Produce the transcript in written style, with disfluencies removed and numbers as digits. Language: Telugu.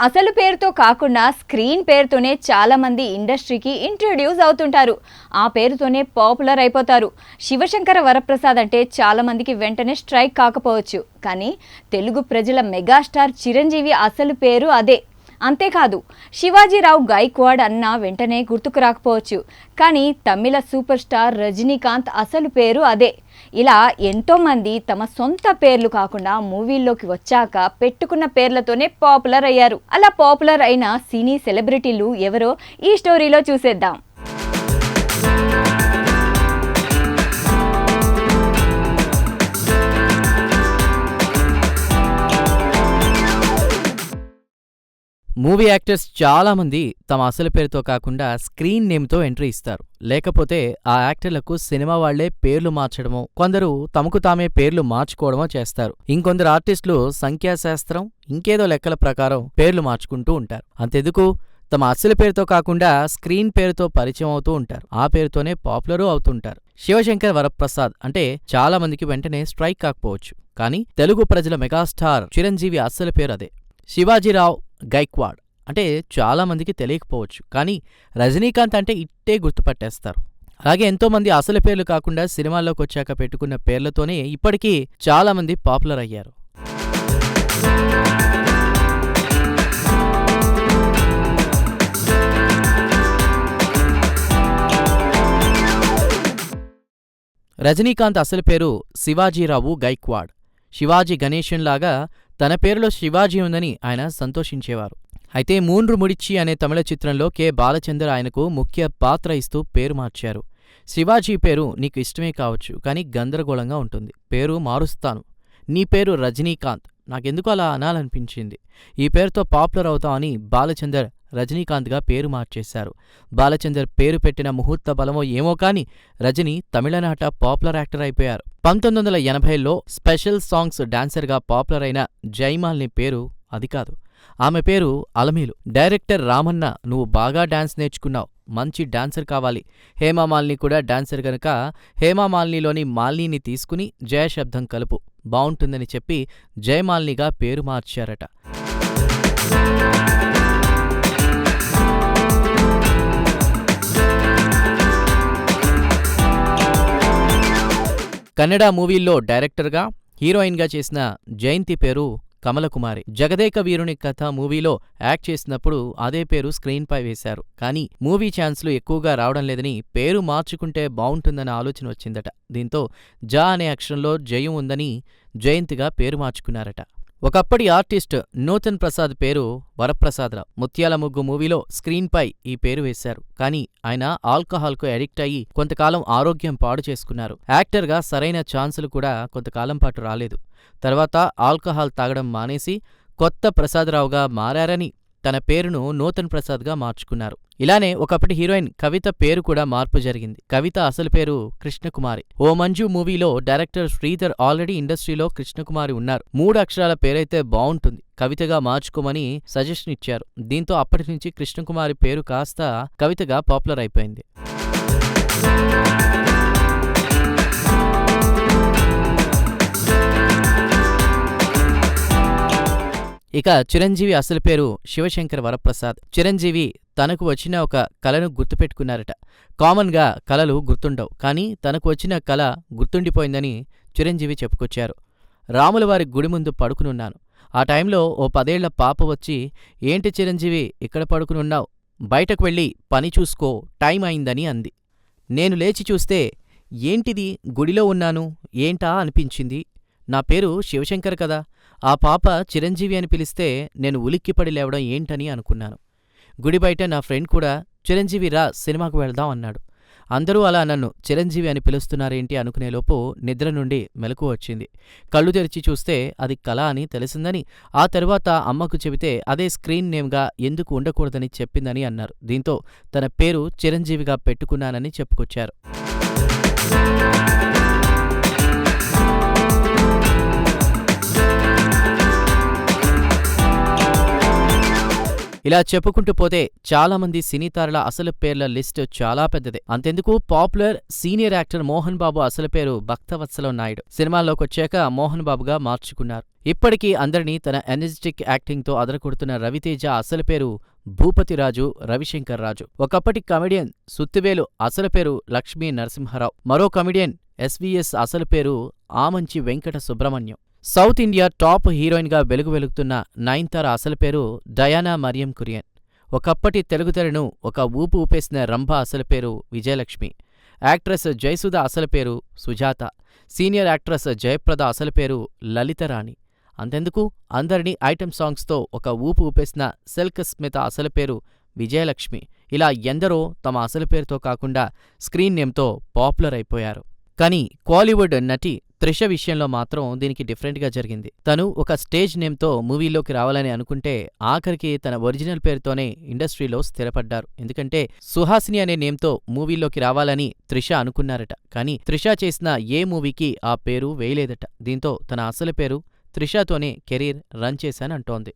అసలు పేరుతో కాకుండా స్క్రీన్ పేరుతోనే చాలామంది ఇండస్ట్రీకి ఇంట్రడ్యూస్ అవుతుంటారు. ఆ పేరుతోనే పాపులర్ అయిపోతారు. శివశంకర వరప్రసాద్ అంటే చాలామందికి వెంటనే స్ట్రైక్ కాకపోవచ్చు. కానీ తెలుగు ప్రజల మెగాస్టార్ చిరంజీవి అసలు పేరు అదే. అంతేకాదు, శివాజీరావు గైక్వాడ్ అన్న వెంటనే గుర్తుకు రాకపోవచ్చు. కానీ తమిళ సూపర్ స్టార్ రజనీకాంత్ అసలు పేరు అదే. ఇలా ఎంతోమంది తమ సొంత పేర్లు కాకుండా మూవీల్లోకి వచ్చాక పెట్టుకున్న పేర్లతోనే పాపులర్ అయ్యారు. అలా పాపులర్ అయిన సినీ సెలబ్రిటీలు ఎవరో ఈ స్టోరీలో చూసేద్దాం. మూవీ యాక్టర్స్ చాలామంది తమ అసలు పేరుతో కాకుండా స్క్రీన్ నేమ్తో ఎంట్రీ ఇస్తారు. లేకపోతే ఆ యాక్టర్లకు సినిమా వాళ్లే పేర్లు మార్చడమో, కొందరు తమకు తామే పేర్లు మార్చుకోవడమో చేస్తారు. ఇంకొందరు ఆర్టిస్టులు సంఖ్యాశాస్త్రం, ఇంకేదో లెక్కల ప్రకారం పేర్లు మార్చుకుంటూ ఉంటారు. అంతెందుకు, తమ అసలు పేరుతో కాకుండా స్క్రీన్ పేరుతో పరిచయం అవుతూ ఉంటారు. ఆ పేరుతోనే పాపులరు అవుతుంటారు. శివశంకర్ వరప్రసాద్ అంటే చాలా మందికి వెంటనే స్ట్రైక్ కాకపోవచ్చు. కానీ తెలుగు ప్రజల మెగాస్టార్ చిరంజీవి అసలు పేరు అదే. శివాజీరావు గైక్వాడ్ అంటే చాలా మందికి తెలియకపోవచ్చు. కానీ రజనీకాంత్ అంటే ఇట్టే గుర్తుపట్టేస్తారు. అలాగే ఎంతోమంది అసలు పేర్లు కాకుండా సినిమాల్లోకి వచ్చాక పెట్టుకున్న పేర్లతోనే ఇప్పటికీ చాలామంది పాపులర్ అయ్యారు. రజనీకాంత్ అసలు పేరు శివాజీరావు గైక్వాడ్. శివాజీ గణేశన్లాగా తన పేరులో శివాజీ ఉందని ఆయన సంతోషించేవారు. అయితే మూండ్రు ముడిచ్చి అనే తమిళ చిత్రంలో కె. బాలచందర్ ఆయనకు ముఖ్య పాత్ర ఇస్తూ పేరు మార్చారు. శివాజీ పేరు నీకు ఇష్టమే కావచ్చు, కానీ గందరగోళంగా ఉంటుంది. పేరు మారుస్తాను. నీ పేరు రజనీకాంత్, నాకెందుకు అలా అనాలనిపించింది. ఈ పేరుతో పాపులర్ అవుతామని బాలచందర్ రజనీకాంత్గా పేరు మార్చేశారు. బాలచందర్ పేరు పెట్టిన ముహూర్త బలమో ఏమో కాని రజనీ తమిళనాట పాపులర్ యాక్టర్ అయిపోయారు. 1980లో స్పెషల్ సాంగ్స్ డాన్సర్గా పాపులర్ అయిన జయమాలిని పేరు అది కాదు. ఆమె పేరు అలమేలు. డైరెక్టర్ రామన్న, నువ్వు బాగా డాన్స్ నేర్చుకున్నావు, మంచి డాన్సర్ కావాలి, హేమామాలిని కూడా డాన్సర్ గనుక హేమామాలినిలోని మాలినీని తీసుకుని జయశబ్దం కలుపు, బావుంటుందని చెప్పి జయమాలినిగా పేరు మార్చారట. కన్నడ మూవీల్లో డైరెక్టర్గా, హీరోయిన్గా చేసిన జయంతి పేరు కమలకుమారి. జగదేక వీరుని కథ మూవీలో యాక్ట్ చేసినప్పుడు అదే పేరు స్క్రీన్పై వేశారు. కానీ మూవీ ఛాన్స్లు ఎక్కువగా రావడం లేదని పేరు మార్చుకుంటే బావుంటుందన్న ఆలోచన వచ్చిందట. దీంతో జ అనే అక్షరంలో జయం ఉందని జయంతిగా పేరు మార్చుకున్నారట. ఒకప్పటి ఆర్టిస్ట్ నూతన్ ప్రసాద్ పేరు వరప్రసాదరావు. ముత్యాల ముగ్గు మూవీలో స్క్రీన్పై ఈ పేరు వేశారు. కానీ ఆయన ఆల్కహాల్కు అడిక్ట్ అయ్యి కొంతకాలం ఆరోగ్యం పాడు చేసుకున్నారు. యాక్టర్గా సరైన ఛాన్సులు కూడా కొంతకాలం పాటు రాలేదు. తర్వాత ఆల్కహాల్ తాగడం మానేసి కొత్త ప్రసాదరావుగా మారారని తన పేరును నూతన్ ప్రసాద్గా మార్చుకున్నారు. ఇలానే ఒకప్పటి హీరోయిన్ కవిత పేరు కూడా మార్పు జరిగింది. కవిత అసలు పేరు కృష్ణకుమారి. ఓ మంజు మూవీలో డైరెక్టర్ శ్రీధర్ ఆల్రెడీ ఇండస్ట్రీలో కృష్ణకుమారి ఉన్నారు, 3 అక్షరాల పేరైతే బావుంటుంది, కవితగా మార్చుకోమని సజెషన్ ఇచ్చారు. దీంతో అప్పటి నుంచి కృష్ణకుమారి పేరు కాస్త కవితగా పాపులర్ అయిపోయింది. ఇక చిరంజీవి అసలు పేరు శివశంకర్ వరప్రసాద్. చిరంజీవి తనకు వచ్చిన ఒక కళను గుర్తుపెట్టుకున్నారట. కామన్గా కళలు గుర్తుండవు, కానీ తనకు వచ్చిన కళ గుర్తుండిపోయిందని చిరంజీవి చెప్పుకొచ్చారు. రాములవారి గుడి ముందు పడుకునున్నాను. ఆ టైంలో ఓ 10 ఏళ్ల పాప వచ్చి, ఏంటి చిరంజీవి ఇక్కడ పడుకునున్నావు, బయటకు వెళ్ళి పని చూసుకో, టైం అయిందని అంది. నేను లేచి చూస్తే ఏంటిది, గుడిలో ఉన్నాను ఏంటా అనిపించింది. నా పేరు శివశంకర్ కదా. ఆ పాప చిరంజీవి అని పిలిస్తే నేను ఉలిక్కిపడి లేవడం ఏంటని అనుకున్నాను. గుడి బయట నా ఫ్రెండ్ కూడా చిరంజీవి రా సినిమాకు వెళ్దాం అన్నాడు. అందరూ అలా నన్ను చిరంజీవి అని పిలుస్తున్నారేంటి అనుకునేలోపు నిద్ర నుండి మెలకువ వచ్చింది. కళ్ళు తెరిచి చూస్తే అది కళ అని తెలిసిందని, ఆ తరువాత అమ్మకు చెబితే అదే స్క్రీన్ నేమ్గా ఎందుకు ఉండకూడదని చెప్పిందని అన్నారు. దీంతో తన పేరు చిరంజీవిగా పెట్టుకున్నానని చెప్పుకొచ్చారు. ఇలా చెప్పుకుంటూ పోతే చాలా మంది సినీ తారల అసలు పేర్ల లిస్ట్ చాలా పెద్దదే. అంతెందుకు popular senior actor Mohan Babu అసలు పేరు భక్తవత్సలం నాయుడు. సినిమాల్లోకొచ్చాక మోహన్ బాబుగా మార్చుకున్నారు. ఇప్పటికీ అందరినీ తన ఎనర్జెటిక్ యాక్టింగ్తో అదరకొడుతున్న రవితేజ అసలు పేరు భూపతిరాజు రవిశంకర్ రాజు. ఒకప్పటి కమెడియన్ సుత్తివేలు అసలు పేరు లక్ష్మీ నరసింహారావు. మరో కమెడియన్ ఎస్వీఎస్ అసలు పేరు Amanchi Venkata Subrahmanyam. South India top హీరోయిన్గా వెలుగుతున్న నయనతార అసలు పేరు డయానా మరియం కురియన్. ఒకప్పటి తెలుగు తెరను ఒక ఊపు ఊపేసిన రంభ అసలు పేరు విజయలక్ష్మి. యాక్ట్రెస్ జయసుధ అసలు పేరు సుజాత. సీనియర్ యాక్ట్రెస్ జయప్రద అసలు పేరు లలితరాణి. అంతెందుకు అందరినీ ఐటెం సాంగ్స్తో ఒక ఊపు ఊపేసిన సిల్క్ స్మిత అసలు పేరు విజయలక్ష్మి. ఇలా ఎందరో తమ అసలు పేరుతో కాకుండా స్క్రీన్ నేమ్తో పాపులర్ అయిపోయారు. కానీ కోలీవుడ్ నటి త్రిష విషయంలో మాత్రం దీనికి డిఫరెంట్గా జరిగింది. తను ఒక స్టేజ్ నేమ్తో మూవీలోకి రావాలని అనుకుంటే ఆఖరికి తన ఒరిజినల్ పేరుతోనే ఇండస్ట్రీలో స్థిరపడ్డారు. ఎందుకంటే సుహాసిని అనే నేమ్తో మూవీలోకి రావాలని త్రిష అనుకున్నారట. కానీ త్రిష చేసిన ఏ మూవీకి ఆ పేరు వేయలేదట. దీంతో తన అసలు పేరు త్రిషతోనే కెరీర్ రన్ చేశానంటోంది.